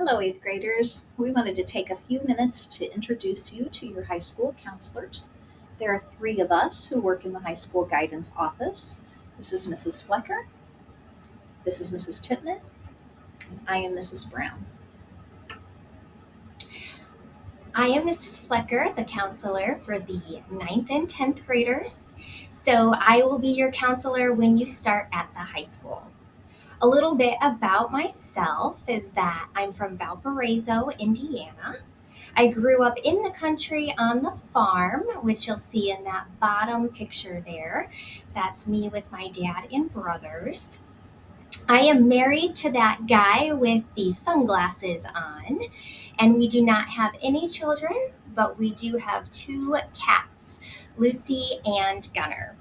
Hello, eighth graders. We wanted to take a few minutes to introduce you to your high school counselors. There are three of us who work in the high school guidance office. This is Mrs. Flecker, this is Mrs. Titman, and I am Mrs. Brown. I am Mrs. Flecker, the counselor for the ninth and 10th graders. So I will be your counselor when you start at the high school. A little bit about myself is that I'm from Valparaiso, Indiana. I grew up in the country on the farm, which you'll see in that bottom picture there. That's me with my dad and brothers. I am married to that guy with the sunglasses on, and we do not have any children, but we do have two cats, Lucy and Gunner.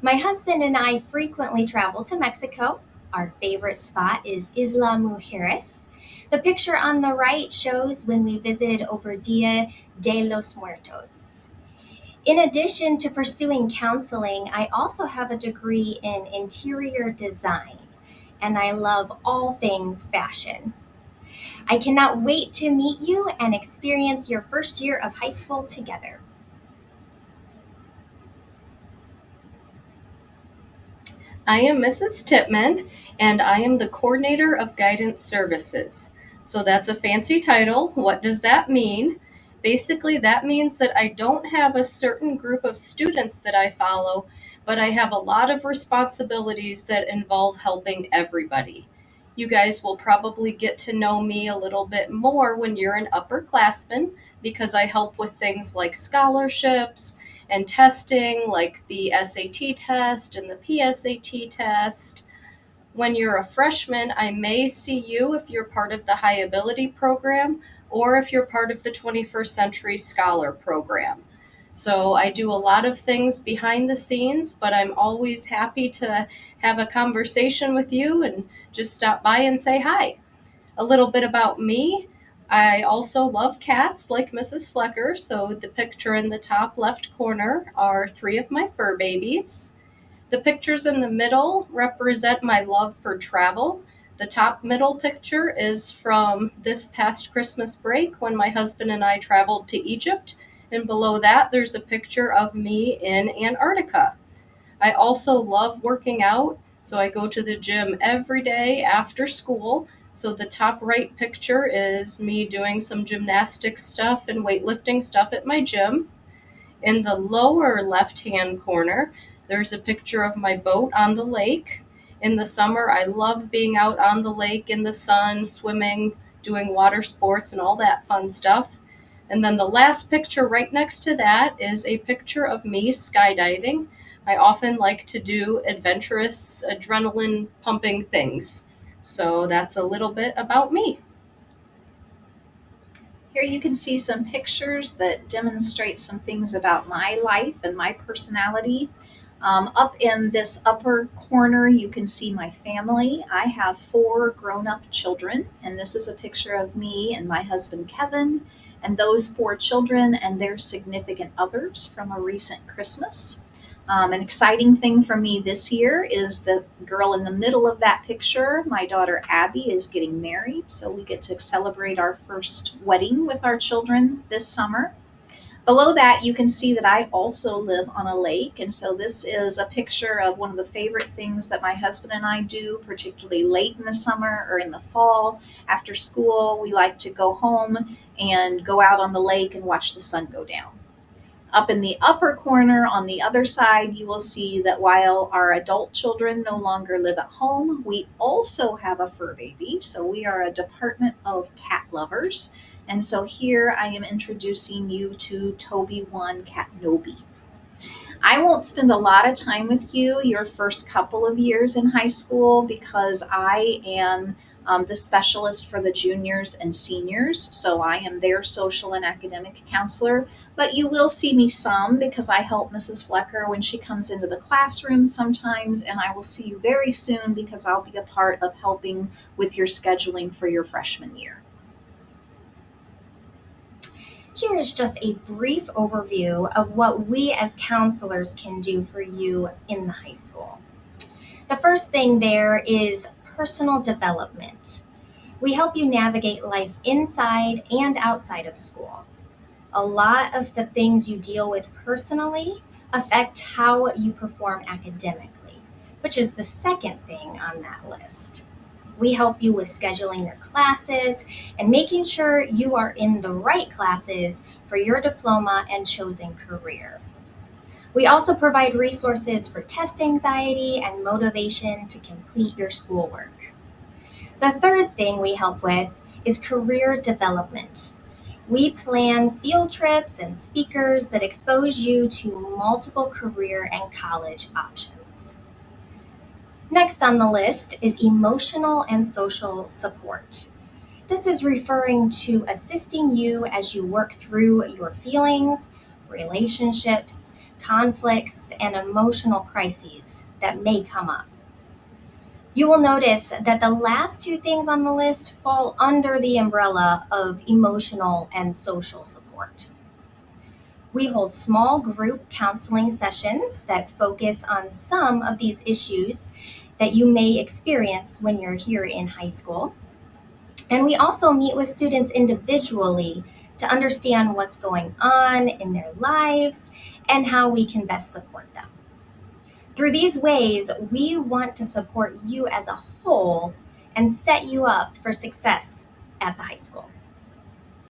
My husband and I frequently travel to Mexico. Our favorite spot is Isla Mujeres. The picture on the right shows when we visited over Dia de los Muertos. In addition to pursuing counseling, I also have a degree in interior design, and I love all things fashion. I cannot wait to meet you and experience your first year of high school together. I am Mrs. Titman, and I am the coordinator of guidance services. So that's a fancy title. What does that mean? Basically, that means that I don't have a certain group of students that I follow, but I have a lot of responsibilities that involve helping everybody. You guys will probably get to know me a little bit more when you're an upperclassman because I help with things like scholarships and testing, like the SAT test and the PSAT test. When you're a freshman, I may see you if you're part of the High Ability Program or if you're part of the 21st Century Scholar Program. So I do a lot of things behind the scenes, but I'm always happy to have a conversation with you and just stop by and say hi. A little bit about me. I also love cats like Mrs. Flecker, so the picture in the top left corner are three of my fur babies. The pictures in the middle represent my love for travel. The top middle picture is from this past Christmas break when my husband and I traveled to Egypt, and below that there's a picture of me in Antarctica. I also love working out, so I go to the gym every day after school. So the top right picture is me doing some gymnastics stuff and weightlifting stuff at my gym. In the lower left-hand corner, there's a picture of my boat on the lake. In the summer, I love being out on the lake in the sun, swimming, doing water sports, and all that fun stuff. And then the last picture right next to that is a picture of me skydiving. I often like to do adventurous, adrenaline pumping things. So that's a little bit about me. Here you can see some pictures that demonstrate some things about my life and my personality. Up in this upper corner, you can see my family. I have four grown up children, and this is a picture of me and my husband Kevin, and those four children and their significant others from a recent Christmas. An exciting thing for me this year is the girl in the middle of that picture. My daughter Abby is getting married, so we get to celebrate our first wedding with our children this summer. Below that, you can see that I also live on a lake. And so this is a picture of one of the favorite things that my husband and I do, particularly late in the summer or in the fall. After school, we like to go home and go out on the lake and watch the sun go down. Up in the upper corner on the other side, you will see that while our adult children no longer live at home, we also have a fur baby. So we are a department of cat lovers. And so here I am introducing you to Toby One Cat Nobi. I won't spend a lot of time with you your first couple of years in high school because I am the specialist for the juniors and seniors. So I am their social and academic counselor. But you will see me some because I help Mrs. Flecker when she comes into the classroom sometimes. And I will see you very soon because I'll be a part of helping with your scheduling for your freshman year. Here is just a brief overview of what we as counselors can do for you in the high school. The first thing there is personal development. We help you navigate life inside and outside of school. A lot of the things you deal with personally affect how you perform academically, which is the second thing on that list. We help you with scheduling your classes and making sure you are in the right classes for your diploma and chosen career. We also provide resources for test anxiety and motivation to complete your schoolwork. The third thing we help with is career development. We plan field trips and speakers that expose you to multiple career and college options. Next on the list is emotional and social support. This is referring to assisting you as you work through your feelings, relationships, conflicts, and emotional crises that may come up. You will notice that the last two things on the list fall under the umbrella of emotional and social support. We hold small group counseling sessions that focus on some of these issues that you may experience when you're here in high school. And we also meet with students individually to understand what's going on in their lives and how we can best support them. Through these ways, we want to support you as a whole and set you up for success at the high school.